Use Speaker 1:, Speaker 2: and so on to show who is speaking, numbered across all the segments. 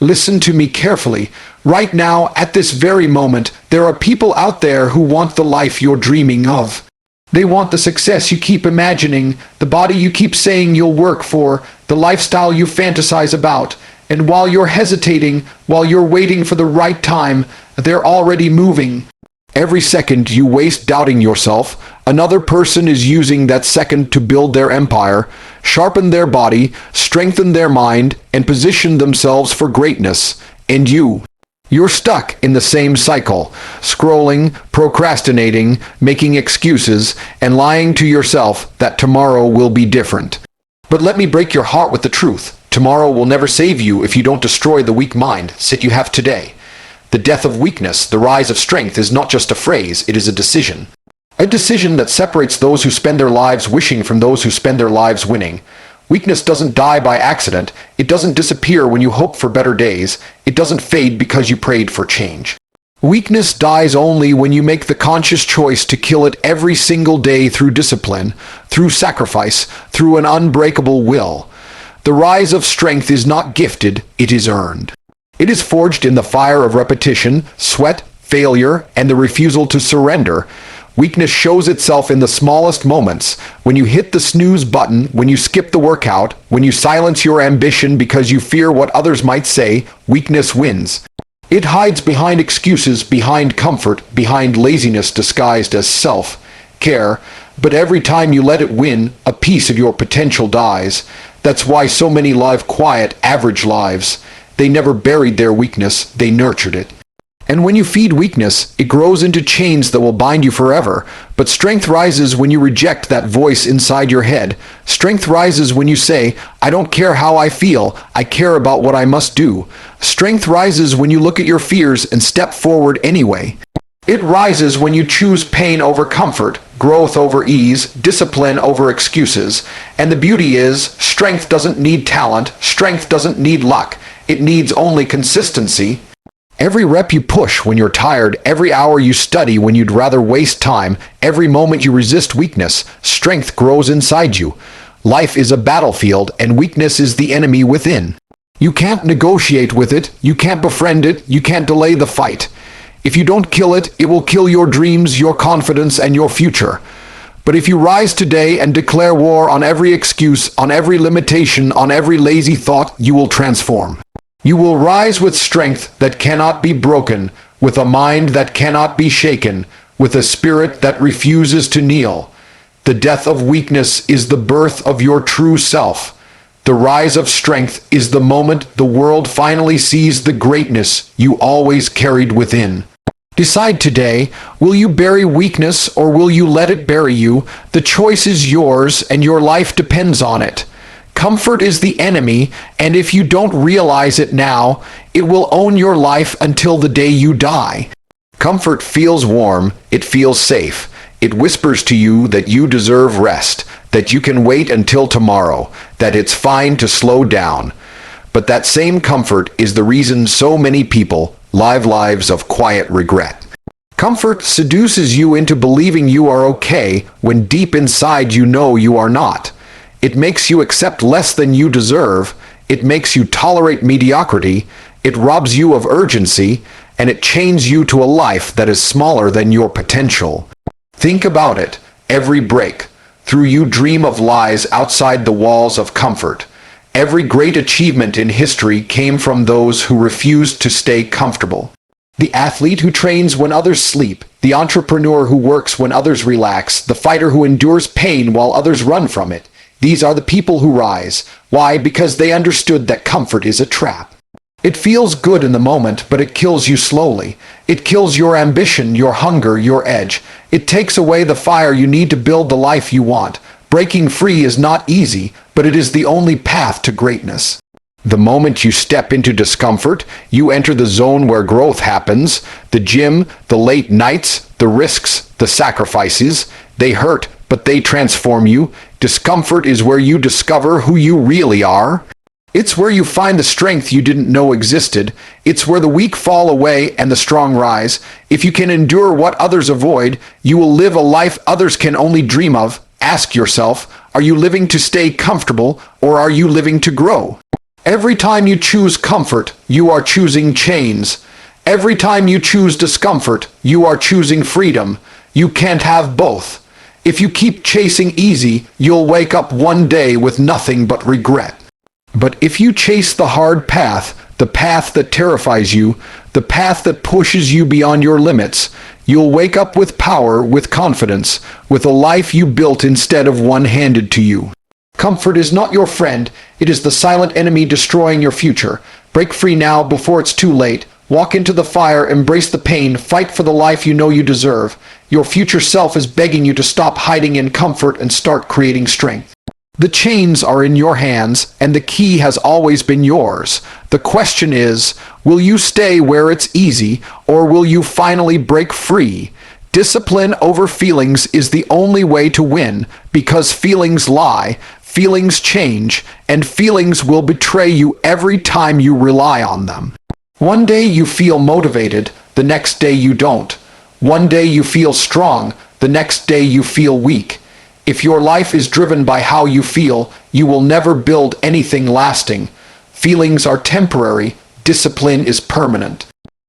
Speaker 1: Listen to me carefully. Right now, at this very moment, there are people out there who want the life you're dreaming of. They want the success you keep imagining, the body you keep saying you'll work for, the lifestyle you fantasize about. And while you're hesitating, while you're waiting for the right time, they're already moving. Every second you waste doubting yourself, another person is using that second to build their empire, sharpen their body, strengthen their mind, and position themselves for greatness. And you're stuck in the same cycle, scrolling, procrastinating, making excuses, and lying to yourself that tomorrow will be different. But let me break your heart with the truth. Tomorrow will never save you if you don't destroy the weak mindset you have today. The death of weakness, the rise of strength, is not just a phrase, it is a decision. A decision that separates those who spend their lives wishing from those who spend their lives winning. Weakness doesn't die by accident. It doesn't disappear when you hope for better days. It doesn't fade because you prayed for change. Weakness dies only when you make the conscious choice to kill it every single day through discipline, through sacrifice, through an unbreakable will. The rise of strength is not gifted, it is earned. It is forged in the fire of repetition, sweat, failure, and the refusal to surrender. Weakness shows itself in the smallest moments, when you hit the snooze button, when you skip the workout, when you silence your ambition because you fear what others might say. Weakness wins. It hides behind excuses, behind comfort, behind laziness disguised as self-care, but every time you let it win, a piece of your potential dies. That's why so many live quiet, average lives. They never buried their weakness, they nurtured it. And when you feed weakness, it grows into chains that will bind you forever. But strength rises when you reject that voice inside your head. Strength rises when you say, I don't care how I feel, I care about what I must do. Strength rises when you look at your fears and step forward anyway. It rises when you choose pain over comfort, growth over ease, discipline over excuses. And the beauty is, strength doesn't need talent, strength doesn't need luck. It needs only consistency. Every rep you push when you're tired, every hour you study when you'd rather waste time, every moment you resist weakness, strength grows inside you. Life is a battlefield, and weakness is the enemy within. You can't negotiate with it, you can't befriend it, you can't delay the fight. If you don't kill it, it will kill your dreams, your confidence, and your future. But if you rise today and declare war on every excuse, on every limitation, on every lazy thought, you will transform. You will rise with strength that cannot be broken, with a mind that cannot be shaken, with a spirit that refuses to kneel. The death of weakness is the birth of your true self. The rise of strength is the moment the world finally sees the greatness you always carried within. Decide today, will you bury weakness or will you let it bury you? The choice is yours and your life depends on it. Comfort is the enemy, and if you don't realize it now, it will own your life until the day you die. Comfort feels warm, it feels safe. It whispers to you that you deserve rest, that you can wait until tomorrow, that it's fine to slow down. But that same comfort is the reason so many people live lives of quiet regret. Comfort seduces you into believing you are okay when deep inside you know you are not. It makes you accept less than you deserve, it makes you tolerate mediocrity, it robs you of urgency, and it chains you to a life that is smaller than your potential. Think about it, every break, through you dream of lies outside the walls of comfort. Every great achievement in history came from those who refused to stay comfortable. The athlete who trains when others sleep, the entrepreneur who works when others relax, the fighter who endures pain while others run from it. These are the people who rise. Why? Because they understood that comfort is a trap. It feels good in the moment, but it kills you slowly. It kills your ambition, your hunger, your edge. It takes away the fire you need to build the life you want. Breaking free is not easy, but it is the only path to greatness. The moment you step into discomfort, you enter the zone where growth happens. The gym, the late nights, the risks, the sacrifices, they hurt, but they transform you. Discomfort is where you discover who you really are. It's where you find the strength you didn't know existed. It's where the weak fall away and the strong rise. If you can endure what others avoid, you will live a life others can only dream of. Ask yourself, are you living to stay comfortable or are you living to grow? Every time you choose comfort, you are choosing chains. Every time you choose discomfort, you are choosing freedom. You can't have both. If you keep chasing easy, you'll wake up one day with nothing but regret. But if you chase the hard path, the path that terrifies you, the path that pushes you beyond your limits, you'll wake up with power, with confidence, with a life you built instead of one handed to you. Comfort is not your friend, it is the silent enemy destroying your future. Break free now before it's too late. Walk into the fire, embrace the pain, fight for the life you know you deserve. Your future self is begging you to stop hiding in comfort and start creating strength. The chains are in your hands, and the key has always been yours. The question is, will you stay where it's easy, or will you finally break free? Discipline over feelings is the only way to win, because feelings lie, feelings change, and feelings will betray you every time you rely on them. One day you feel motivated, the next day you don't. One day you feel strong, the next day you feel weak. If your life is driven by how you feel, you will never build anything lasting. Feelings are temporary, discipline is permanent.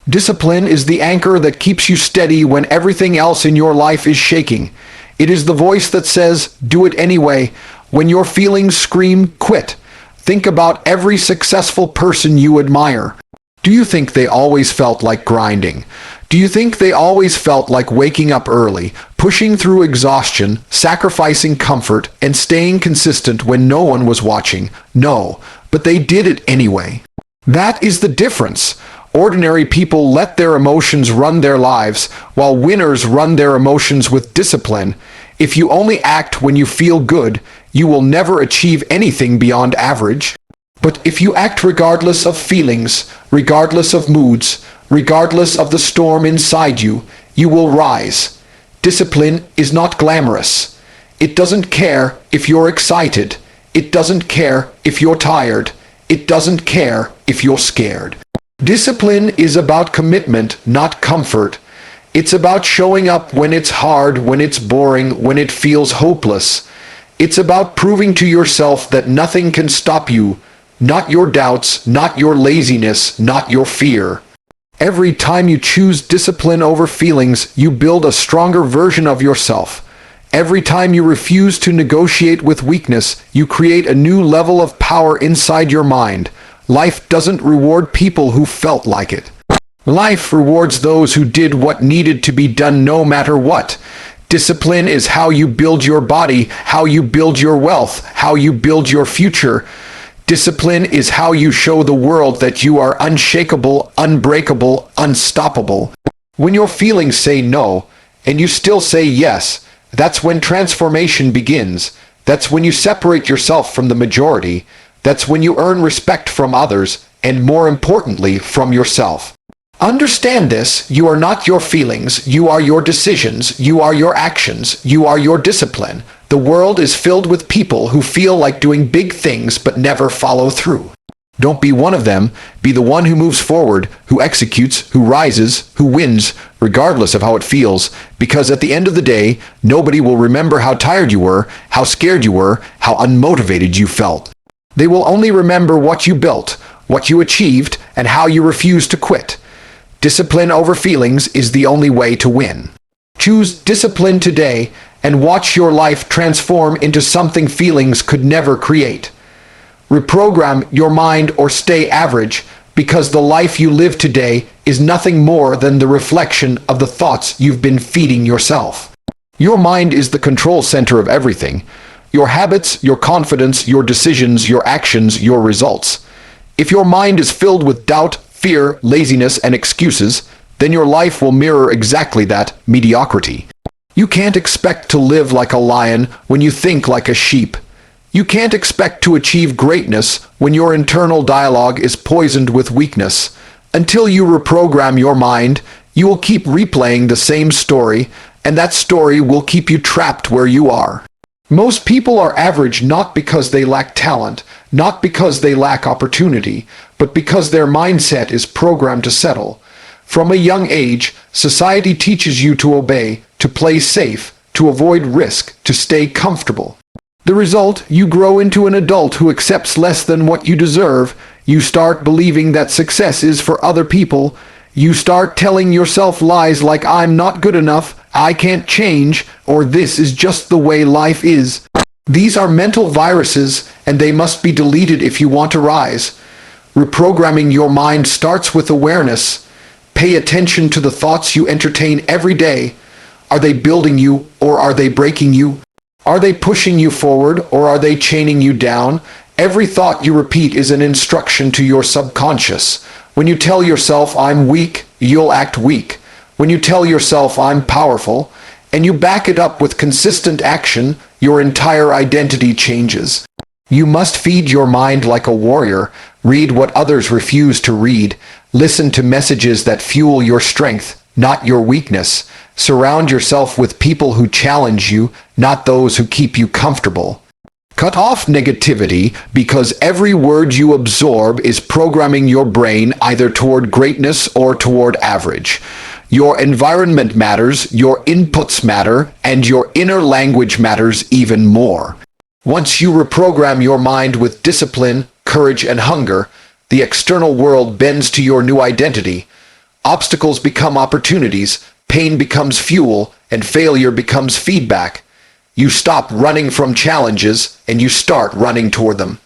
Speaker 1: Discipline is the anchor that keeps you steady when everything else in your life is shaking. It is the voice that says, do it anyway. When your feelings scream, quit. Think about every successful person you admire. Do you think they always felt like grinding? Do you think they always felt like waking up early, pushing through exhaustion, sacrificing comfort, and staying consistent when no one was watching? No, but they did it anyway. That is the difference. Ordinary people let their emotions run their lives, while winners run their emotions with discipline. If you only act when you feel good, you will never achieve anything beyond average. But if you act regardless of feelings, regardless of moods, regardless of the storm inside you, you will rise. Discipline is not glamorous. It doesn't care if you're excited. It doesn't care if you're tired. It doesn't care if you're scared. Discipline is about commitment, not comfort. It's about showing up when it's hard, when it's boring, when it feels hopeless. It's about proving to yourself that nothing can stop you. Not your doubts, not your laziness, not your fear. Every time you choose discipline over feelings, you build a stronger version of yourself. Every time you refuse to negotiate with weakness, you create a new level of power inside your mind. Life doesn't reward people who felt like it. Life rewards those who did what needed to be done no matter what. Discipline is how you build your body, how you build your wealth, how you build your future. Discipline is how you show the world that you are unshakable, unbreakable, unstoppable. When your feelings say no, and you still say yes, that's when transformation begins. That's when you separate yourself from the majority. That's when you earn respect from others, and more importantly, from yourself. Understand this, you are not your feelings, you are your decisions, you are your actions, you are your discipline. The world is filled with people who feel like doing big things but never follow through. Don't be one of them, be the one who moves forward, who executes, who rises, who wins, regardless of how it feels, because at the end of the day, nobody will remember how tired you were, how scared you were, how unmotivated you felt. They will only remember what you built, what you achieved, and how you refused to quit. Discipline over feelings is the only way to win. Choose discipline today and watch your life transform into something feelings could never create. Reprogram your mind or stay average, because the life you live today is nothing more than the reflection of the thoughts you've been feeding yourself. Your mind is the control center of everything. Your habits, your confidence, your decisions, your actions, your results. If your mind is filled with doubt, fear, laziness, and excuses, then your life will mirror exactly that, mediocrity. You can't expect to live like a lion when you think like a sheep. You can't expect to achieve greatness when your internal dialogue is poisoned with weakness. Until you reprogram your mind, you will keep replaying the same story, and that story will keep you trapped where you are. Most people are average not because they lack talent, not because they lack opportunity, but because their mindset is programmed to settle. From a young age, society teaches you to obey, to play safe, to avoid risk, to stay comfortable. The result, you grow into an adult who accepts less than what you deserve. You start believing that success is for other people. You start telling yourself lies like I'm not good enough, I can't change, or this is just the way life is. These are mental viruses, and they must be deleted if you want to rise. Reprogramming your mind starts with awareness. Pay attention to the thoughts you entertain every day. Are they building you, or are they breaking you? Are they pushing you forward, or are they chaining you down? Every thought you repeat is an instruction to your subconscious. When you tell yourself, I'm weak, you'll act weak. When you tell yourself, I'm powerful, and you back it up with consistent action, your entire identity changes. You must feed your mind like a warrior. Read what others refuse to read. Listen to messages that fuel your strength, not your weakness. Surround yourself with people who challenge you, not those who keep you comfortable. Cut off negativity, because every word you absorb is programming your brain either toward greatness or toward average. Your environment matters, your inputs matter, and your inner language matters even more. Once you reprogram your mind with discipline, courage, and hunger, the external world bends to your new identity. Obstacles become opportunities, pain becomes fuel, and failure becomes feedback. You stop running from challenges, and you start running toward them.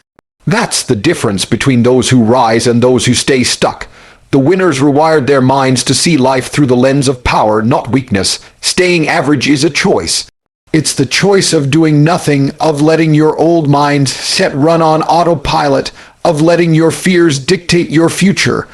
Speaker 1: That's the difference between those who rise and those who stay stuck. The winners rewired their minds to see life through the lens of power, not weakness. Staying average is a choice. It's the choice of doing nothing, of letting your old mindset run on autopilot, of letting your fears dictate your future.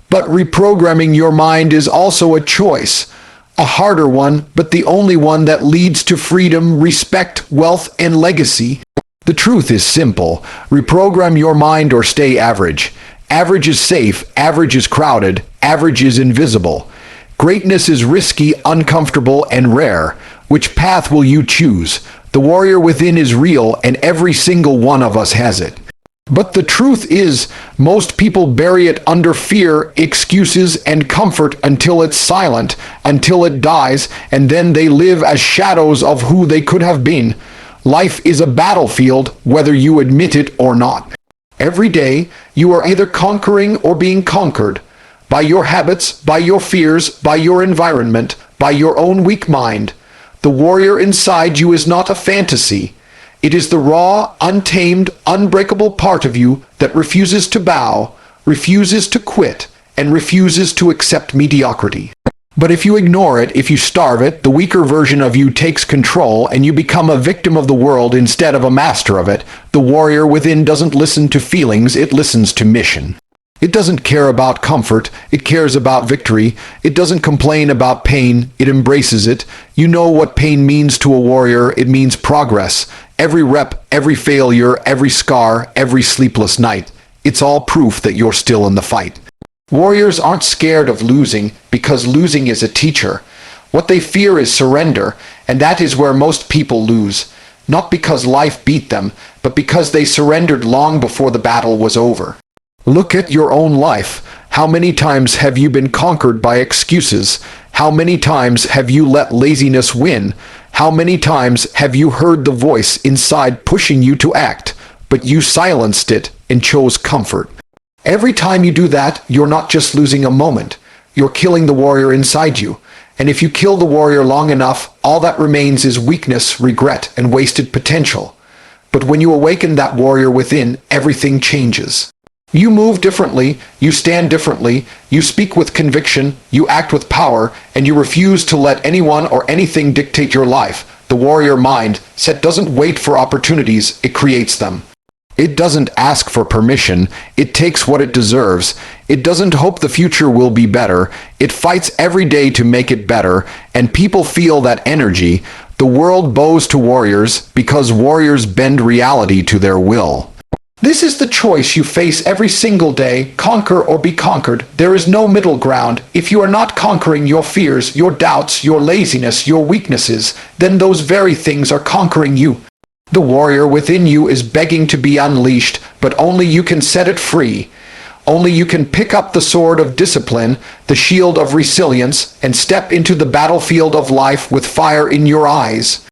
Speaker 1: But reprogramming your mind is also a choice. A harder one, but the only one that leads to freedom, respect, wealth, and legacy. The truth is simple. Reprogram your mind or stay average. Average is safe, average is crowded, average is invisible. Greatness is risky, uncomfortable, and rare. Which path will you choose? The warrior within is real, and every single one of us has it. But the truth is, most people bury it under fear, excuses, and comfort until it's silent, until it dies, and then they live as shadows of who they could have been. Life is a battlefield, whether you admit it or not. Every day, you are either conquering or being conquered. By your habits, by your fears, by your environment, by your own weak mind. The warrior inside you is not a fantasy. It is the raw, untamed, unbreakable part of you that refuses to bow, refuses to quit, and refuses to accept mediocrity. But if you ignore it, if you starve it, the weaker version of you takes control and you become a victim of the world instead of a master of it. The warrior within doesn't listen to feelings, it listens to mission. It doesn't care about comfort, it cares about victory. It doesn't complain about pain, it embraces it. You know what pain means to a warrior, it means progress. Every rep, every failure, every scar, every sleepless night. It's all proof that you're still in the fight. Warriors aren't scared of losing because losing is a teacher. What they fear is surrender, and that is where most people lose. Not because life beat them, but because they surrendered long before the battle was over. Look at your own life. How many times have you been conquered by excuses? How many times have you let laziness win? How many times have you heard the voice inside pushing you to act, but you silenced it and chose comfort? Every time you do that, you're not just losing a moment. You're killing the warrior inside you. And if you kill the warrior long enough, all that remains is weakness, regret, and wasted potential. But when you awaken that warrior within, everything changes. You move differently, you stand differently, you speak with conviction, you act with power, and you refuse to let anyone or anything dictate your life. The warrior mindset doesn't wait for opportunities, it creates them. It doesn't ask for permission, it takes what it deserves. It doesn't hope the future will be better, it fights every day to make it better, and people feel that energy. The world bows to warriors because warriors bend reality to their will. This is the choice you face every single day, conquer or be conquered. There is no middle ground. If you are not conquering your fears, your doubts, your laziness, your weaknesses, then those very things are conquering you. The warrior within you is begging to be unleashed, but only you can set it free. Only you can pick up the sword of discipline, the shield of resilience, and step into the battlefield of life with fire in your eyes.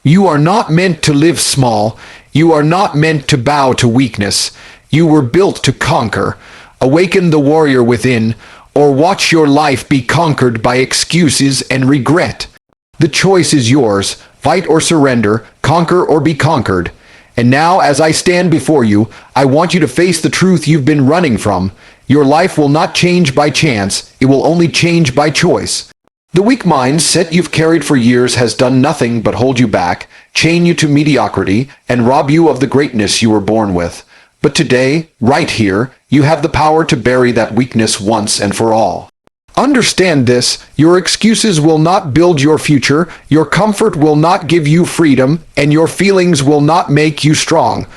Speaker 1: You are not meant to live small. You are not meant to bow to weakness. You were built to conquer. Awaken the warrior within, or watch your life be conquered by excuses and regret. The choice is yours. Fight or surrender, conquer or be conquered. And now, as I stand before you, I want you to face the truth you've been running from. Your life will not change by chance. It will only change by choice. The weak mindset you've carried for years has done nothing but hold you back, chain you to mediocrity, and rob you of the greatness you were born with. But today, right here, you have the power to bury that weakness once and for all. Understand this: your excuses will not build your future, your comfort will not give you freedom, and your feelings will not make you strong.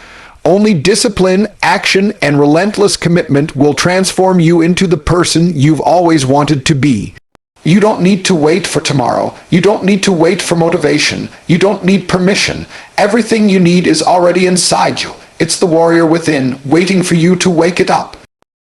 Speaker 1: Only discipline, action, and relentless commitment will transform you into the person you've always wanted to be. You don't need to wait for tomorrow. You don't need to wait for motivation. You don't need permission. Everything you need is already inside you. It's the warrior within, waiting for you to wake it up.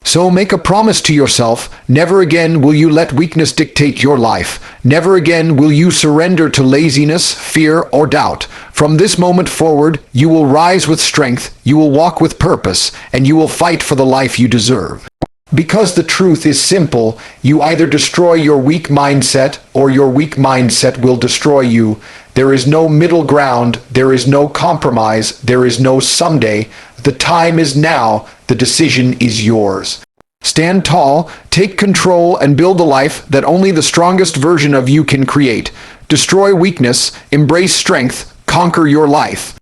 Speaker 1: So make a promise to yourself: never again will you let weakness dictate your life. Never again will you surrender to laziness, fear, or doubt. From this moment forward, you will rise with strength, you will walk with purpose, and you will fight for the life you deserve. Because the truth is simple: you either destroy your weak mindset, or your weak mindset will destroy you. There is no middle ground, there is no compromise, there is no someday. The time is now, the decision is yours. Stand tall, take control, and build a life that only the strongest version of you can create. Destroy weakness, embrace strength, conquer your life.